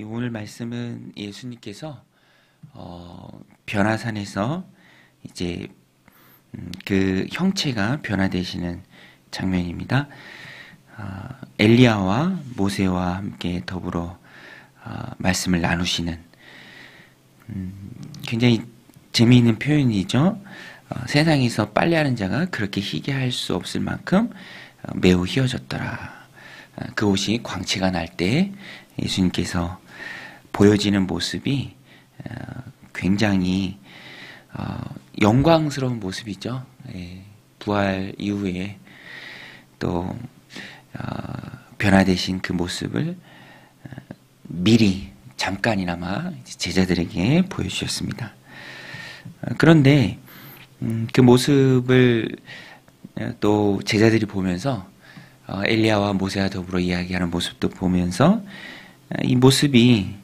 오늘 말씀은 예수님께서 변화산에서 이제 그 형체가 변화되시는 장면입니다. 엘리야와 모세와 함께 더불어 말씀을 나누시는 굉장히 재미있는 표현이죠. 세상에서 빨래하는 자가 그렇게 희게할 수 없을 만큼 매우 희어졌더라. 그 옷이 광채가 날 때 예수님께서 보여지는 모습이 굉장히 영광스러운 모습이죠. 부활 이후에 또 변화되신 그 모습을 미리 잠깐이나마 제자들에게 보여주셨습니다. 그런데 그 모습을 또 제자들이 보면서 엘리야와 모세와 더불어 이야기하는 모습도 보면서 이 모습이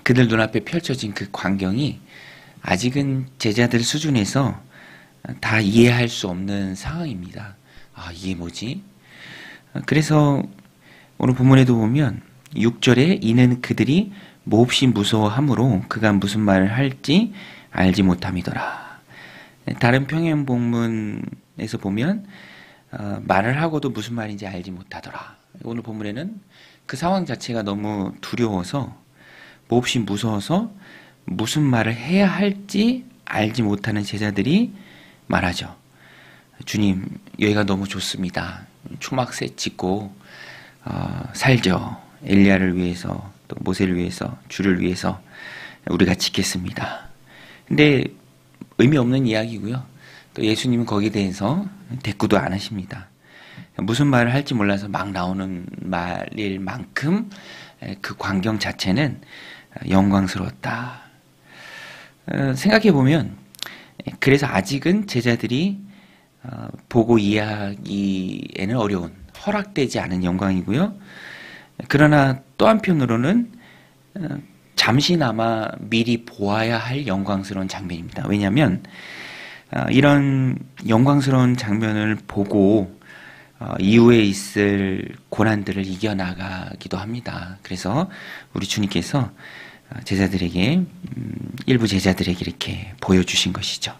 그들 눈앞에 펼쳐진 그 광경이 아직은 제자들 수준에서 다 이해할 수 없는 상황입니다. 이게 뭐지? 그래서 오늘 본문에도 보면 6절에 이는 그들이 몹시 무서워하므로 그가 무슨 말을 할지 알지 못함이더라. 다른 평행본문에서 보면 말을 하고도 무슨 말인지 알지 못하더라. 오늘 본문에는 그 상황 자체가 너무 두려워서 몹시 무서워서 무슨 말을 해야 할지 알지 못하는 제자들이 말하죠. 주님, 여기가 너무 좋습니다. 초막새 짓고 살죠. 엘리야를 위해서 또 모세를 위해서 주를 위해서 우리가 짓겠습니다. 근데 의미 없는 이야기고요. 또 예수님은 거기에 대해서 대꾸도 안 하십니다. 무슨 말을 할지 몰라서 막 나오는 말일 만큼 그 광경 자체는 영광스러웠다. 생각해 보면 그래서 아직은 제자들이 보고 이해하기에는 어려운 허락되지 않은 영광이고요. 그러나 또 한편으로는 잠시나마 미리 보아야 할 영광스러운 장면입니다. 왜냐하면 이런 영광스러운 장면을 보고 이후에 있을 고난들을 이겨나가기도 합니다. 그래서 우리 주님께서 제자들에게 일부 제자들에게 이렇게 보여주신 것이죠.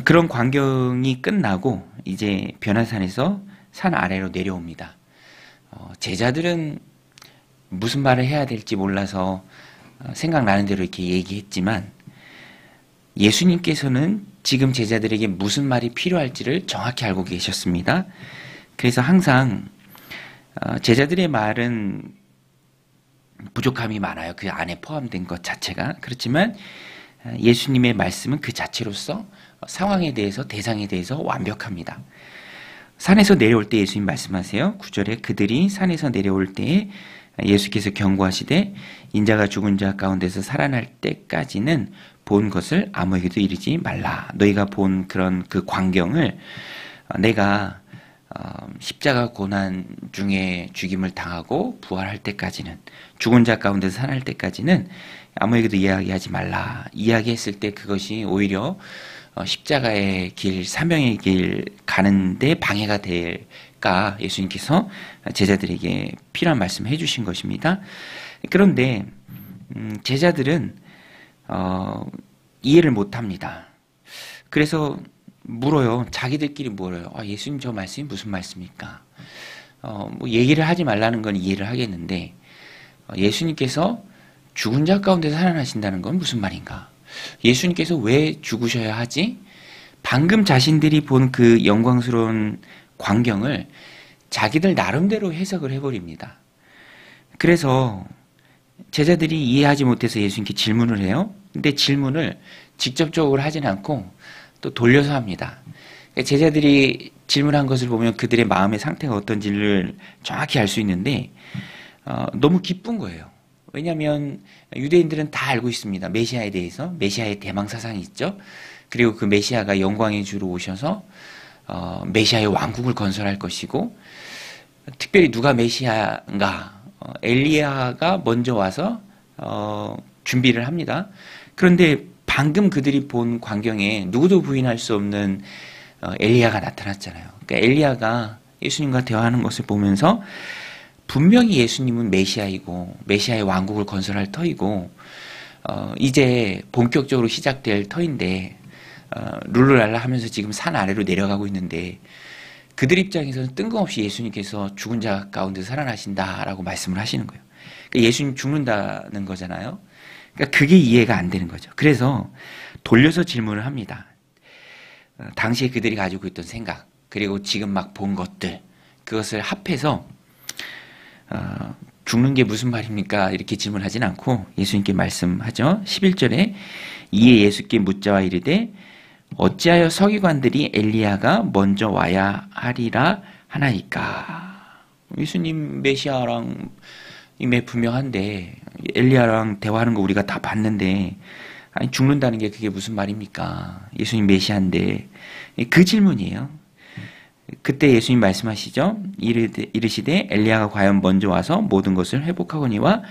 그런 광경이 끝나고 이제 변화산에서 산 아래로 내려옵니다. 제자들은 무슨 말을 해야 될지 몰라서 생각나는 대로 이렇게 얘기했지만 예수님께서는 지금 제자들에게 무슨 말이 필요할지를 정확히 알고 계셨습니다. 그래서 항상 제자들의 말은 부족함이 많아요. 그 안에 포함된 것 자체가. 그렇지만 예수님의 말씀은 그 자체로서 상황에 대해서 대상에 대해서 완벽합니다. 산에서 내려올 때 예수님 말씀하세요. 9절에 그들이 산에서 내려올 때에 예수께서 경고하시되 인자가 죽은 자 가운데서 살아날 때까지는 본 것을 아무에게도 이르지 말라. 너희가 본 그런 그 광경을 내가 십자가 고난 중에 죽임을 당하고 부활할 때까지는 죽은 자 가운데서 살아날 때까지는 아무에게도 이야기하지 말라. 이야기했을 때 그것이 오히려 십자가의 길, 사명의 길 가는데 방해가 될까 예수님께서 제자들에게 필요한 말씀을 해주신 것입니다. 그런데 제자들은 이해를 못합니다. 그래서 물어요. 자기들끼리 물어요. 예수님 저 말씀이 무슨 말씀입니까? 뭐 얘기를 하지 말라는 건 이해를 하겠는데 예수님께서 죽은 자 가운데 살아나신다는 건 무슨 말인가? 예수님께서 왜 죽으셔야 하지? 방금 자신들이 본 그 영광스러운 광경을 자기들 나름대로 해석을 해버립니다. 그래서 제자들이 이해하지 못해서 예수님께 질문을 해요. 근데 질문을 직접적으로 하진 않고 또 돌려서 합니다. 제자들이 질문한 것을 보면 그들의 마음의 상태가 어떤지를 정확히 알 수 있는데 너무 기쁜 거예요. 왜냐하면 유대인들은 다 알고 있습니다. 메시아에 대해서. 메시아의 대망사상이 있죠. 그리고 그 메시아가 영광의 주로 오셔서 메시아의 왕국을 건설할 것이고 특별히 누가 메시아인가 엘리야가 먼저 와서 준비를 합니다. 그런데 방금 그들이 본 광경에 누구도 부인할 수 없는 엘리야가 나타났잖아요. 그러니까 엘리야가 예수님과 대화하는 것을 보면서 분명히 예수님은 메시아이고 메시아의 왕국을 건설할 터이고 이제 본격적으로 시작될 터인데 룰루랄라 하면서 지금 산 아래로 내려가고 있는데 그들 입장에서는 뜬금없이 예수님께서 죽은 자 가운데 살아나신다라고 말씀을 하시는 거예요. 그러니까 예수님 죽는다는 거잖아요. 그러니까 그게 이해가 안 되는 거죠. 그래서 돌려서 질문을 합니다. 당시에 그들이 가지고 있던 생각 그리고 지금 막 본 것들 그것을 합해서 죽는 게 무슨 말입니까? 이렇게 질문하진 않고 예수님께 말씀하죠. 11절에 이에 예수께 묻자와 이르되 어찌하여 서기관들이 엘리야가 먼저 와야 하리라 하나이까? 예수님 메시아랑 이미 분명한데 엘리야랑 대화하는 거 우리가 다 봤는데 아니 죽는다는 게 그게 무슨 말입니까? 예수님 메시아인데 그 질문이에요. 그때 예수님 말씀하시죠. 이르시되 엘리야가 과연 먼저 와서 모든 것을 회복하거니와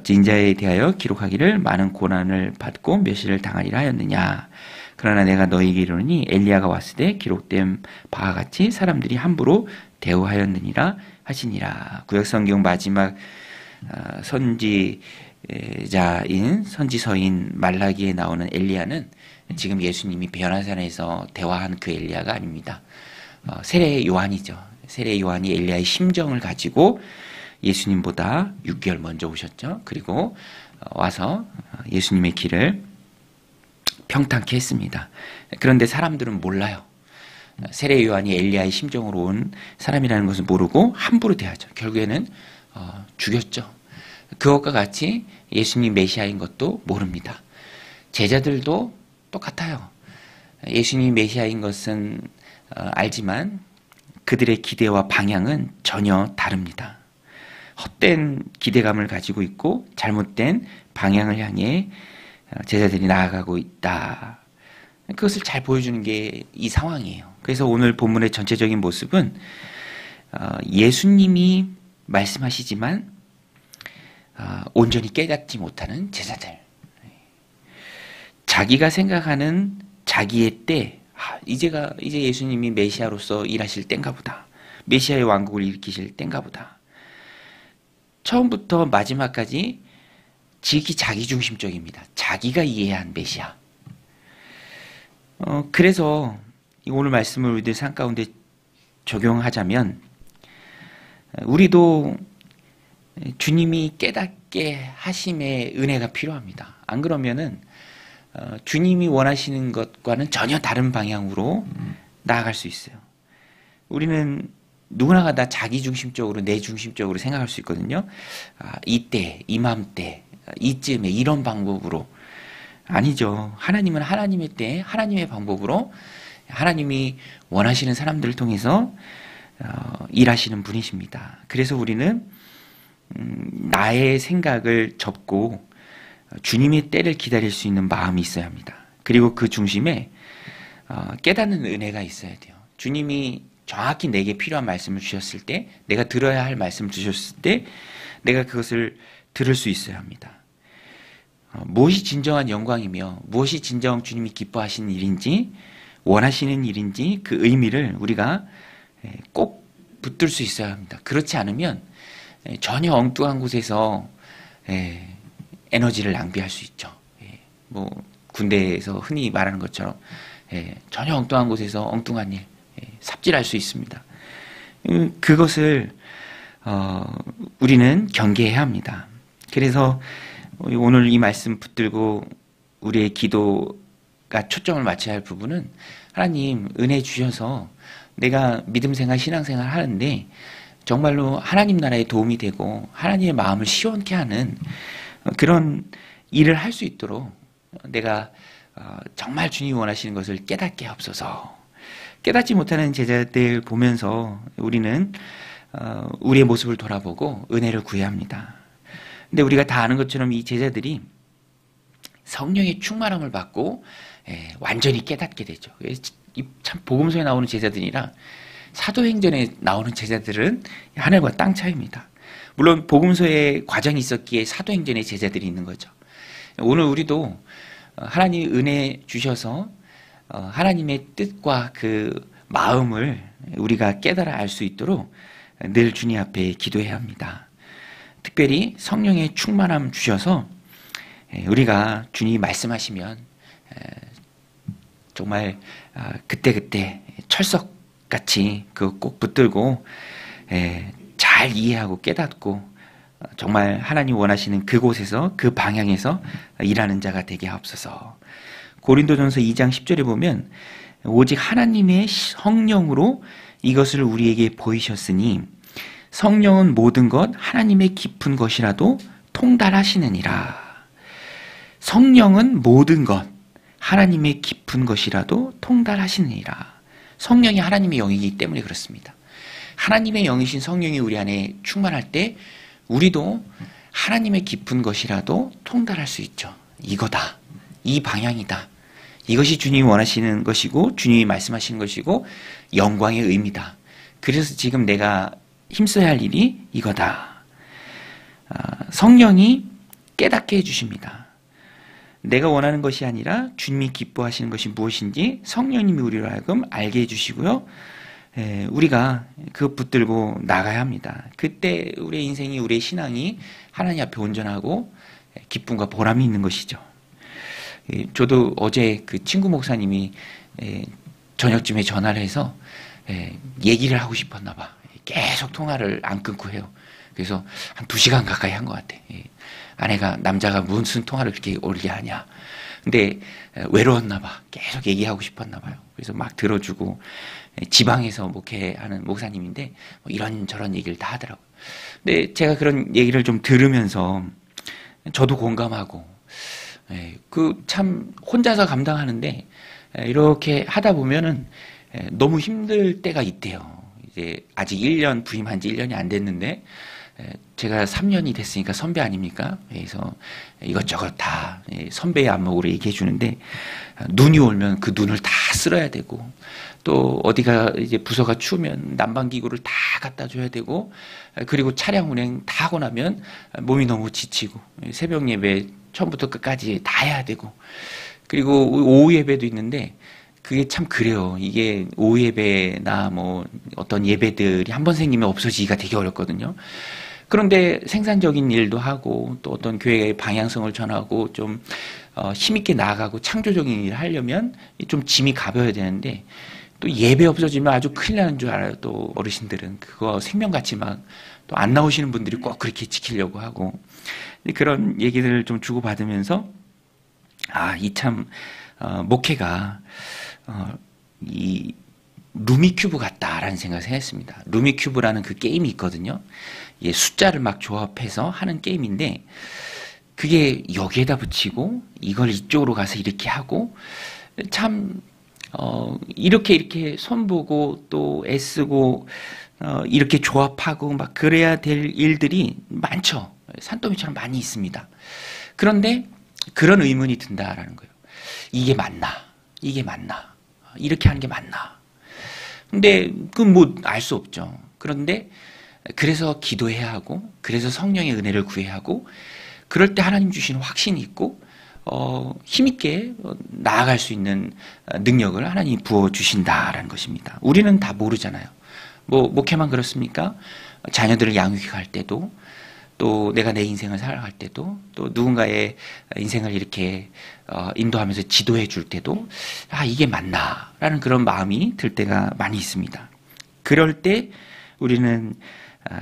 인자에 대하여 기록하기를 많은 고난을 받고 멸시를 당하리라 하였느냐. 그러나 내가 너희에게 이르노니 엘리야가 왔을 때 기록된 바와 같이 사람들이 함부로 대우하였느니라 하시니라. 구약성경 마지막 선지자인 선지서인 말라기에 나오는 엘리야는 지금 예수님이 변화산에서 대화한 그 엘리야가 아닙니다. 세례 요한이죠. 세례 요한이 엘리야의 심정을 가지고 예수님보다 6개월 먼저 오셨죠. 그리고 와서 예수님의 길을 평탄케 했습니다. 그런데 사람들은 몰라요. 세례 요한이 엘리야의 심정으로 온 사람이라는 것을 모르고 함부로 대하죠. 결국에는 죽였죠. 그것과 같이 예수님 메시아인 것도 모릅니다. 제자들도 똑같아요. 예수님 메시아인 것은 알지만 그들의 기대와 방향은 전혀 다릅니다. 헛된 기대감을 가지고 있고 잘못된 방향을 향해 제자들이 나아가고 있다. 그것을 잘 보여주는 게 이 상황이에요. 그래서 오늘 본문의 전체적인 모습은 예수님이 말씀하시지만 온전히 깨닫지 못하는 제자들. 자기가 생각하는 자기의 때, 이제 예수님이 메시아로서 일하실 땐가 보다. 메시아의 왕국을 일으키실 땐가 보다. 처음부터 마지막까지 지극히 자기중심적입니다. 자기가 이해한 메시아. 그래서 오늘 말씀을 우리들 삶 가운데 적용하자면 우리도 주님이 깨닫게 하심의 은혜가 필요합니다. 안 그러면은 주님이 원하시는 것과는 전혀 다른 방향으로 나아갈 수 있어요. 우리는 누구나가 다 자기중심적으로 내 중심적으로 생각할 수 있거든요. 이때, 이맘때, 이쯤에 이런 방법으로. 아니죠. 하나님은 하나님의 때, 하나님의 방법으로 하나님이 원하시는 사람들을 통해서 일하시는 분이십니다. 그래서 우리는 나의 생각을 접고 주님의 때를 기다릴 수 있는 마음이 있어야 합니다. 그리고 그 중심에 깨닫는 은혜가 있어야 돼요. 주님이 정확히 내게 필요한 말씀을 주셨을 때, 내가 들어야 할 말씀을 주셨을 때 내가 그것을 들을 수 있어야 합니다. 무엇이 진정한 영광이며 무엇이 진정 주님이 기뻐하시는 일인지 원하시는 일인지 그 의미를 우리가 꼭 붙들 수 있어야 합니다. 그렇지 않으면 전혀 엉뚱한 곳에서 에너지를 낭비할 수 있죠. 뭐 군대에서 흔히 말하는 것처럼 전혀 엉뚱한 곳에서 엉뚱한 일 삽질할 수 있습니다. 그것을 우리는 경계해야 합니다. 그래서 오늘 이 말씀 붙들고 우리의 기도가 초점을 맞춰야 할 부분은 하나님 은혜 주셔서 내가 믿음 생활, 신앙 생활 하는데 정말로 하나님 나라에 도움이 되고 하나님의 마음을 시원케 하는 그런 일을 할 수 있도록 내가 정말 주님이 원하시는 것을 깨닫게 하옵소서. 깨닫지 못하는 제자들 보면서 우리는 우리의 모습을 돌아보고 은혜를 구해야 합니다. 근데 우리가 다 아는 것처럼 이 제자들이 성령의 충만함을 받고 완전히 깨닫게 되죠. 참 복음서에 나오는 제자들이랑 사도행전에 나오는 제자들은 하늘과 땅 차이입니다. 물론 복음서에 과정이 있었기에 사도행전에 제자들이 있는 거죠. 오늘 우리도 하나님이 은혜 주셔서 하나님의 뜻과 그 마음을 우리가 깨달아 알 수 있도록 늘 주님 앞에 기도해야 합니다. 특별히 성령의 충만함 주셔서 우리가 주님이 말씀하시면 정말 그때그때 철석같이 그거 꼭 붙들고 잘 이해하고 깨닫고 정말 하나님 원하시는 그곳에서 그 방향에서 일하는 자가 되게 하옵소서. 고린도전서 2장 10절에 보면 오직 하나님의 성령으로 이것을 우리에게 보이셨으니 성령은 모든 것 하나님의 깊은 것이라도 통달하시느니라. 성령은 모든 것 하나님의 깊은 것이라도 통달하시느니라. 성령이 하나님의 영이기 때문에 그렇습니다. 하나님의 영이신 성령이 우리 안에 충만할 때 우리도 하나님의 깊은 것이라도 통달할 수 있죠. 이거다. 이 방향이다. 이것이 주님이 원하시는 것이고 주님이 말씀하시는 것이고 영광의 의미다. 그래서 지금 내가 힘써야 할 일이 이거다. 성령이 깨닫게 해주십니다. 내가 원하는 것이 아니라 주님이 기뻐하시는 것이 무엇인지 성령님이 우리로 하여금 알게 해주시고요. 우리가 그것 붙들고 나가야 합니다. 그때 우리의 인생이, 우리의 신앙이 하나님 앞에 온전하고 기쁨과 보람이 있는 것이죠. 저도 어제 그 친구 목사님이 저녁쯤에 전화를 해서 얘기를 하고 싶었나 봐. 계속 통화를 안 끊고 해요. 그래서 한 2시간 가까이 한 것 같아. 아내가, 남자가 무슨 통화를 그렇게 오래 하냐. 근데 외로웠나 봐. 계속 얘기하고 싶었나 봐요. 그래서 막 들어주고, 지방에서 목회하는 목사님인데 뭐 이런저런 얘기를 다 하더라고요. 근데 제가 그런 얘기를 좀 들으면서 저도 공감하고, 그 참 혼자서 감당하는데 이렇게 하다 보면은 너무 힘들 때가 있대요. 이제 아직 1년, 부임한 지 1년이 안 됐는데 제가 3년이 됐으니까 선배 아닙니까? 그래서 이것저것 다 선배의 안목으로 얘기해 주는데 눈이 오면 그 눈을 다 쓸어야 되고 또 어디가 이제 부서가 추우면 난방기구를 다 갖다 줘야 되고 그리고 차량 운행 다 하고 나면 몸이 너무 지치고 새벽 예배 처음부터 끝까지 다 해야 되고 그리고 오후 예배도 있는데 그게 참 그래요. 이게 오후 예배나 뭐 어떤 예배들이 한 번 생기면 없어지기가 되게 어렵거든요. 그런데 생산적인 일도 하고 또 어떤 교회의 방향성을 전하고 좀 힘있게 나아가고 창조적인 일을 하려면 좀 짐이 가벼워야 되는데 또 예배 없어지면 아주 큰일 나는 줄 알아요. 또 어르신들은 그거 생명같이 막 또 안 나오시는 분들이 꼭 그렇게 지키려고 하고 그런 얘기들을 좀 주고받으면서 이 참 목회가 이 루미큐브 같다라는 생각을 했습니다. 루미큐브라는 그 게임이 있거든요. 숫자를 막 조합해서 하는 게임인데 그게 여기에다 붙이고 이걸 이쪽으로 가서 이렇게 하고 참 이렇게 손 보고 또 애쓰고 이렇게 조합하고 막 그래야 될 일들이 많죠. 산더미처럼 많이 있습니다. 그런데 그런 의문이 든다라는 거예요. 이게 맞나? 이게 맞나? 이렇게 하는 게 맞나? 근데 그건 뭐 알 수 없죠. 그런데 그래서 기도해야 하고 그래서 성령의 은혜를 구해야 하고 그럴 때 하나님 주시는 확신이 있고 힘있게 나아갈 수 있는 능력을 하나님이 부어주신다라는 것입니다. 우리는 다 모르잖아요. 뭐 목회만 그렇습니까? 자녀들을 양육할 때도 또 내가 내 인생을 살아갈 때도 또 누군가의 인생을 이렇게 인도하면서 지도해 줄 때도 이게 맞나 라는 그런 마음이 들 때가 많이 있습니다. 그럴 때 우리는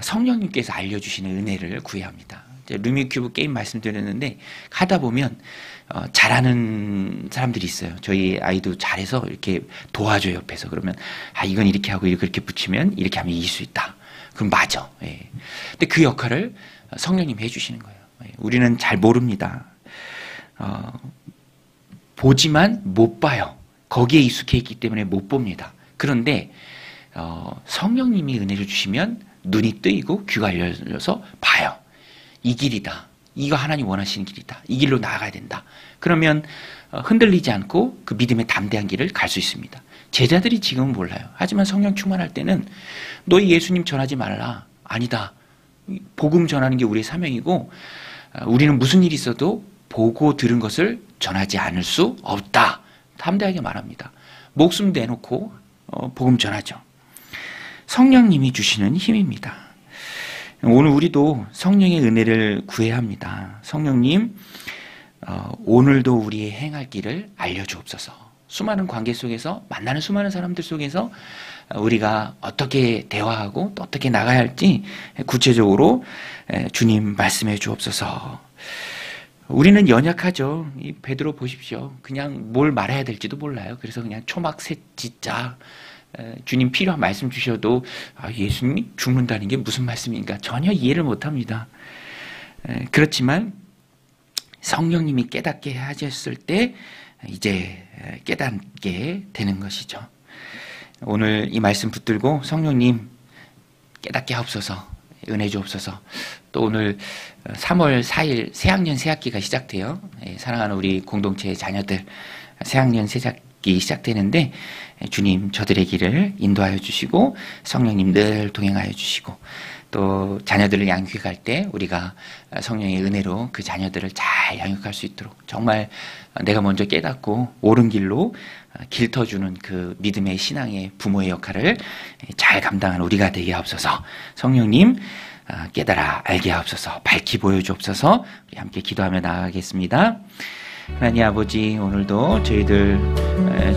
성령님께서 알려주시는 은혜를 구해야 합니다. 루미큐브 게임 말씀드렸는데 하다 보면 잘하는 사람들이 있어요. 저희 아이도 잘해서 이렇게 도와줘요 옆에서. 그러면 이건 이렇게 하고 이렇게 붙이면 이렇게 하면 이길 수 있다. 그럼 맞아. 근데 그 역할을 성령님이 해주시는 거예요. 우리는 잘 모릅니다. 보지만 못 봐요. 거기에 익숙해 있기 때문에 못 봅니다. 그런데 성령님이 은혜를 주시면 눈이 뜨이고 귀가 열려서 봐요. 이 길이다. 이거 하나님 원하시는 길이다. 이 길로 나아가야 된다. 그러면 흔들리지 않고 그 믿음의 담대한 길을 갈 수 있습니다. 제자들이 지금은 몰라요. 하지만 성령 충만할 때는 너희 예수님 전하지 말라. 아니다. 복음 전하는 게 우리의 사명이고 우리는 무슨 일이 있어도 보고 들은 것을 전하지 않을 수 없다. 담대하게 말합니다. 목숨 내놓고 복음 전하죠. 성령님이 주시는 힘입니다. 오늘 우리도 성령의 은혜를 구해야 합니다. 성령님, 오늘도 우리의 행할 길을 알려주옵소서. 수많은 관계 속에서, 만나는 수많은 사람들 속에서 우리가 어떻게 대화하고 또 어떻게 나가야 할지 구체적으로 주님 말씀해 주옵소서. 우리는 연약하죠. 이 베드로 보십시오. 그냥 뭘 말해야 될지도 몰라요. 그래서 그냥 초막새짓자 주님 필요한 말씀 주셔도 예수님이 죽는다는 게 무슨 말씀인가 전혀 이해를 못합니다. 그렇지만 성령님이 깨닫게 하셨을 때 이제 깨닫게 되는 것이죠. 오늘 이 말씀 붙들고 성령님 깨닫게 하옵소서, 은혜 주옵소서. 또 오늘 3월 4일 새학년 새학기가 시작돼요. 사랑하는 우리 공동체의 자녀들 새학년 새학기 시작되는데 주님 저들의 길을 인도하여 주시고 성령님 늘 동행하여 주시고 또 자녀들을 양육할 때 우리가 성령의 은혜로 그 자녀들을 잘 양육할 수 있도록 정말 내가 먼저 깨닫고 옳은 길로 길터주는 그 믿음의 신앙의 부모의 역할을 잘 감당하는 우리가 되게 하옵소서. 성령님 깨달아 알게 하옵소서. 밝히 보여주옵소서. 우리 함께 기도하며 나아가겠습니다. 하나님 아버지, 오늘도 저희들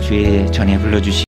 주의 전에 불러주시